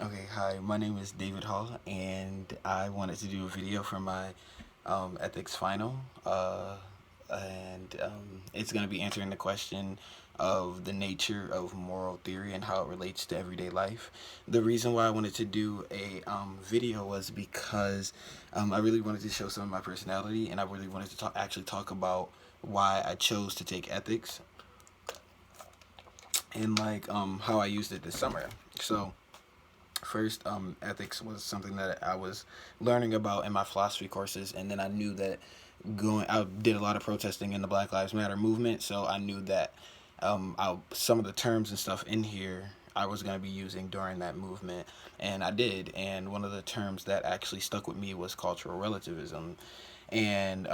Okay, hi, my name is David Hall, and I wanted to do a video for my ethics final. It's going to be answering the question of the nature of moral theory and how it relates to everyday life. The reason why I wanted to do a video was because I really wanted to show some of my personality, and I really wanted to actually talk about why I chose to take ethics and how I used it this summer. So first, ethics was something that I was learning about in my philosophy courses, and then I knew that I did a lot of protesting in the Black Lives Matter movement, so I knew that some of the terms and stuff in here I was going to be using during that movement, and I did. And one of the terms that actually stuck with me was cultural relativism, and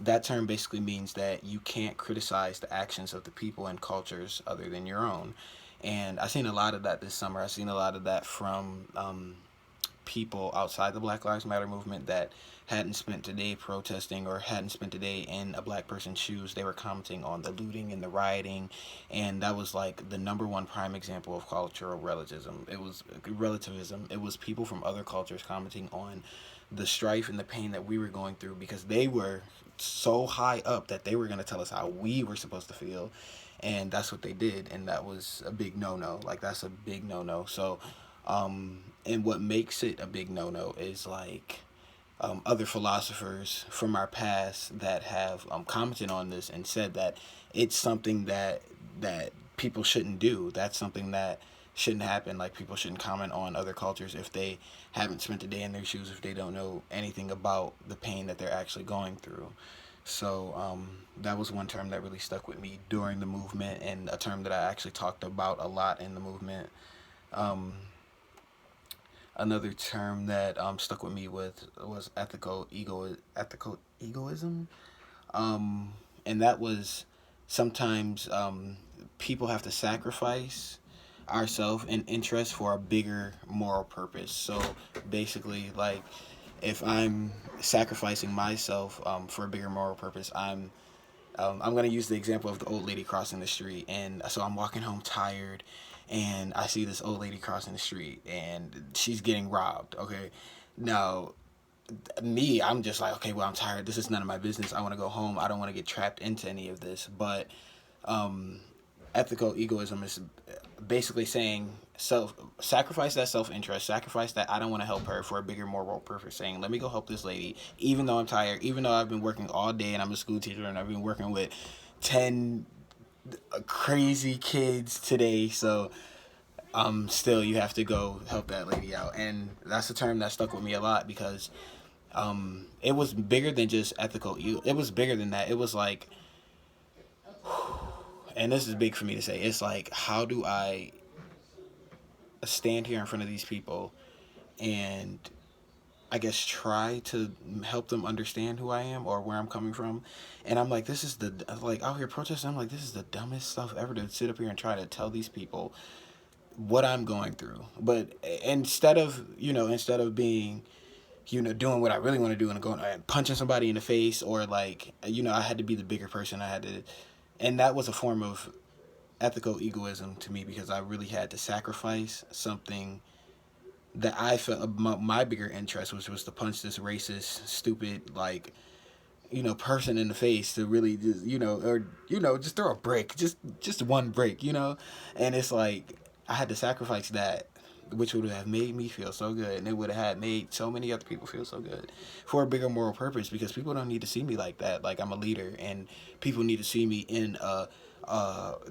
that term basically means that you can't criticize the actions of the people and cultures other than your own. And I've seen a lot of that this summer. I've seen a lot of that from people outside the Black Lives Matter movement that hadn't spent a day protesting or hadn't spent a day in a black person's shoes. They were commenting on the looting and the rioting, and that was like the number one prime example of cultural relativism. It was people from other cultures commenting on the strife and the pain that we were going through because they were so high up that they were going to tell us how we were supposed to feel, and that's what they did, and that was a big no-no. Like, that's a big no-no. So and what makes it a big no-no is other philosophers from our past that have commented on this and said that it's something that people shouldn't do. That's something that shouldn't happen. Like, people shouldn't comment on other cultures if they haven't spent a day in their shoes, if they don't know anything about the pain that they're actually going through. So that was one term that really stuck with me during the movement, and a term that I actually talked about a lot in the movement. Um, Another term that stuck with me was ethical egoism, and that was sometimes people have to sacrifice ourselves and interest for a bigger moral purpose. So basically, like, if I'm sacrificing myself for a bigger moral purpose, I'm gonna use the example of the old lady crossing the street, and so I'm walking home tired, and I see this old lady crossing the street, and she's getting robbed. Okay, now I'm just like, okay, well, I'm tired. This is none of my business. I want to go home. I don't want to get trapped into any of this. But um, ethical egoism is basically saying self sacrifice that self interest, sacrifice that I don't want to help her for a bigger moral purpose. Saying, let me go help this lady, even though I'm tired, even though I've been working all day and I'm a school teacher and I've been working with 10 crazy kids today. So still, you have to go help that lady out, and that's a term that stuck with me a lot because it was bigger than just ethical. It was bigger than that. It was like, and this is big for me to say. It's like, how do I stand here in front of these people and I guess try to help them understand who I am or where I'm coming from. And I'm like, this is the like out here protesting. I'm like, this is the dumbest stuff ever to sit up here and try to tell these people what I'm going through. But instead of being doing what I really want to do and going and punching somebody in the face or I had to be the bigger person. And that was a form of ethical egoism to me because I really had to sacrifice something that I felt my bigger interest, which was to punch this racist, stupid, person in the face to really just, just throw a brick, just one brick, and it's like I had to sacrifice that, which would have made me feel so good, and it would have made so many other people feel so good for a bigger moral purpose because people don't need to see me like that. Like, I'm a leader, and people need to see me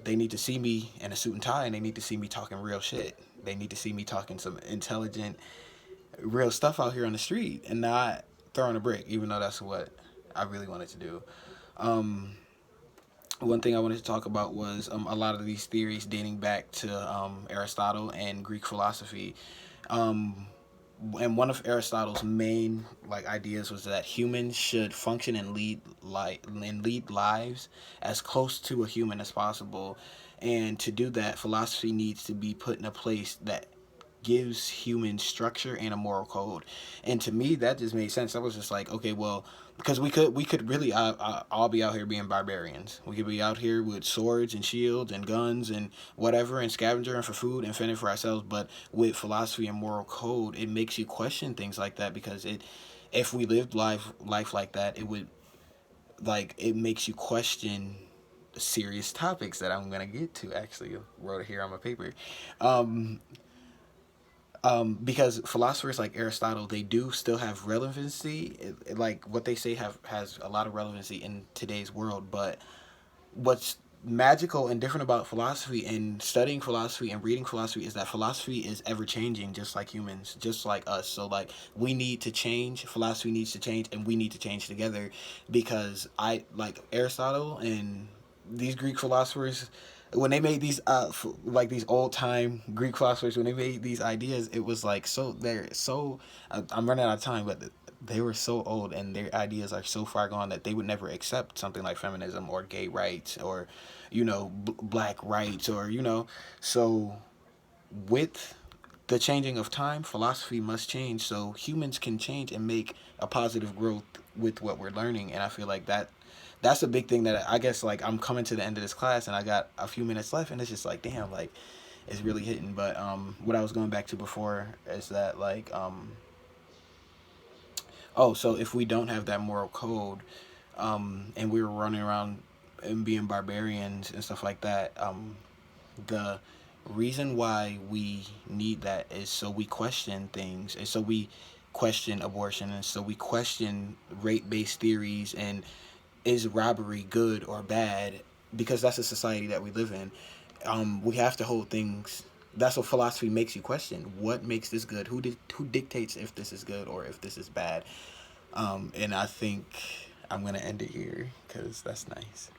they need to see me in a suit and tie, and they need to see me talking real shit. They need to see me talking some intelligent, real stuff out here on the street and not throwing a brick, even though that's what I really wanted to do. Um, One thing I wanted to talk about was a lot of these theories dating back to Aristotle and Greek philosophy. Um, and one of Aristotle's main ideas was that humans should function and lead lives as close to a human as possible. And to do that, philosophy needs to be put in a place that gives humans structure and a moral code. And to me, that just made sense. I was just like, okay, well, because we could really all be out here being barbarians. We could be out here with swords and shields and guns and whatever, and scavenging for food and fending for ourselves. But with philosophy and moral code, it makes you question things like that, because if we lived life like that, it would, like, it makes you question serious topics that I'm gonna get to. Actually, wrote it here on my paper. Um, because philosophers like Aristotle, they do still have relevancy. Like what they say has a lot of relevancy in today's world. But what's magical and different about philosophy and studying philosophy and reading philosophy is that philosophy is ever changing, just like humans, just like us. So like we need to change, philosophy needs to change, and we need to change together. Because I like Aristotle and these Greek philosophers, when they made these like these old time Greek philosophers, when they made these ideas, it was like, so they're so I'm running out of time, but they were so old and their ideas are so far gone that they would never accept something like feminism or gay rights or, black rights, or, so with the changing of time, philosophy must change so humans can change and make a positive growth with what we're learning. And I feel like that's a big thing that I guess, like, I'm coming to the end of this class and I got a few minutes left, and it's just like, damn, like, it's really hitting. But what I was going back to before is that, like, oh, so if we don't have that moral code, and we were running around and being barbarians and stuff like that, the reason why we need that is so we question things, and so we question abortion, and so we question rape-based theories, and is robbery good or bad, because that's a society that we live in. We have to hold things. That's what philosophy makes you question. What makes this good? Who dictates if this is good or if this is bad? And I think I'm gonna end it here because that's nice.